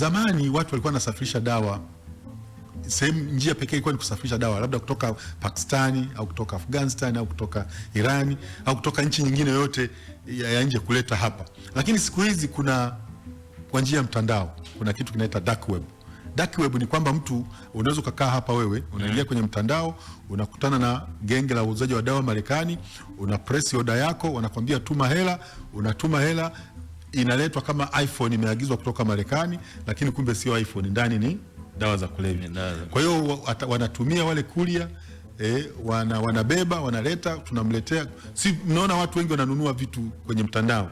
Zamani watu walikuwa wanasafirisha dawa, njia pekee ilikuwa ni kusafirisha dawa labda kutoka Pakistani au kutoka Afghanistan au kutoka Irani au kutoka nchi nyingine yote ya nje kuleta hapa. Lakini siku hizi kuna kwa njia ya mtandao, kuna kitu kinaitwa dark web. Dark web ni kwamba mtu unaweza kukaa hapa wewe, unaingia kwenye mtandao, unakutana na genge la uuzaji wa dawa Marekani, una press order yako, wanakwambia tuma hela, unatuma hela, inaletwa kama iPhone imeagizwa kutoka Marekani, lakini kumbe sio iPhone, ndani ni dawa za kulevya. Kwa hiyo wanatumia wale kulia wanabeba, wanaleta, tunamletea. Si mnaona watu wengi wananunua vitu kwenye mtandao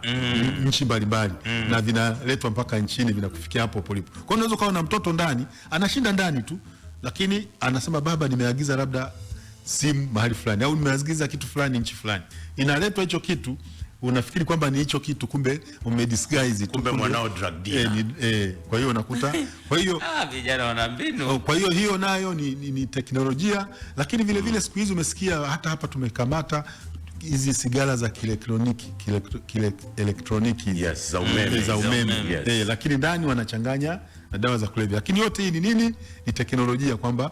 nchi mbalimbali na vinaletwa mpaka nchini, vinakufikia hapo polipo. Kwa hiyo unaweza kuwa na mtoto ndani, anashinda ndani tu, lakini anasema baba, nimeagiza labda simu mahali fulani au nimeagiza kitu fulani nchi fulani, inaletwa hicho kitu, unafikiri kwamba ni hicho kitu, kumbe umedisguise, kumbe mwanao drug dealer. Kwa hiyo unakuta, kwa hiyo vijana wana mbinu. Kwa hiyo hiyo nayo ni teknolojia, lakini vile vile siku hizi umesikia hata hapa tumekamata hizi sigara za elektroniki yes, za umeme. Yes. Lakini ndani wanachanganya na dawa za kulevya. Lakini yote hii ni nini? Ni teknolojia, kwamba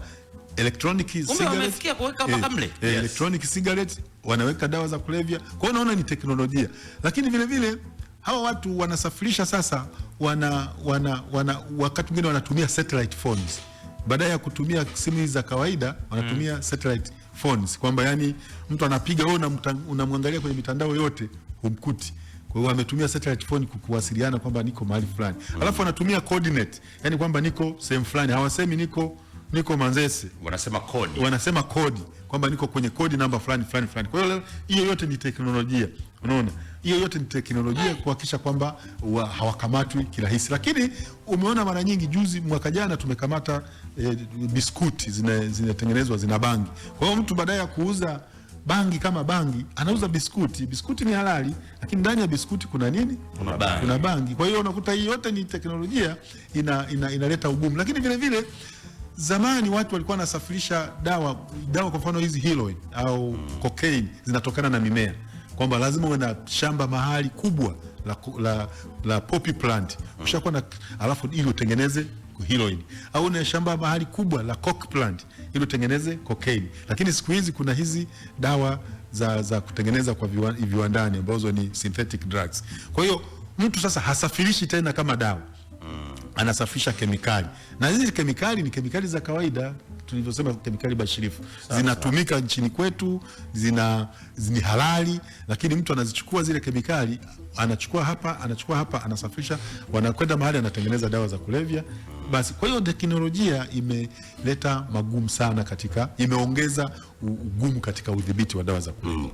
electronic cigarette, kuweka mpaka mle. Yes. Electronic cigarette wanaweka dawa za kulevya. Kwa hiyo unaona ni teknolojia. Lakini vile vile hawa watu wanasafirisha sasa, wakati mwingine wanatumia satellite phones. Baada ya kutumia simu hizi za kawaida, wanatumia satellite phones, kwamba yani mtu anapiga, wewe unamwangalia kwenye mitandao yote humkuti. Kwa hiyo wametumia satellite phone kuwasiliana kwamba niko mahali fulani. Alafu wanatumia coordinate, yani kwamba niko sehemu fulani, hawasemi niko Manzese, wanasema kodi, kwamba niko kwenye kodi namba fulani fulani fulani. Kwa hiyo hiyo yote ni teknolojia, unaona, hiyo yote ni teknolojia kuhakikisha kwamba hawakamatwi kirahisi. Lakini umeona mara nyingi, juzi mwaka jana tumekamata biskuti zinatengenezwa zina bangi. Kwa hiyo mtu baadaye ya kuuza bangi kama bangi anauza biskuti. Biskuti ni halali, lakini ndani ya biskuti kuna nini? Kuna bangi. Kwa hiyo unakuta hii yote ni teknolojia inaleta ugumu. Lakini vile vile zamani watu walikuwa wanasafirisha dawa kwa mfano hizi heroin au cocaine zinatokana na mimea, kwamba lazima uwe na shamba mahali kubwa la poppy plant, ushakuwa na, alafu ili utengeneze heroin, au na shamba mahali kubwa la coke plant ili utengeneze cocaine. Lakini siku hizi kuna hizi dawa za kutengeneza kwa viwandani ambazo ni synthetic drugs. Kwa hiyo mtu sasa hasafirishi tena kama dawa, anasafirisha kemikali, na hizi kemikali ni kemikali za kawaida, tulivyosema kemikali bashirifu, zinatumika nchini kwetu, ni halali, lakini mtu anazichukua zile kemikali, anachukua hapa, anasafirisha, wanakwenda mahali, anatengeneza dawa za kulevya. Basi kwa hiyo teknolojia imeleta magumu sana imeongeza ugumu katika udhibiti wa dawa za kulevya.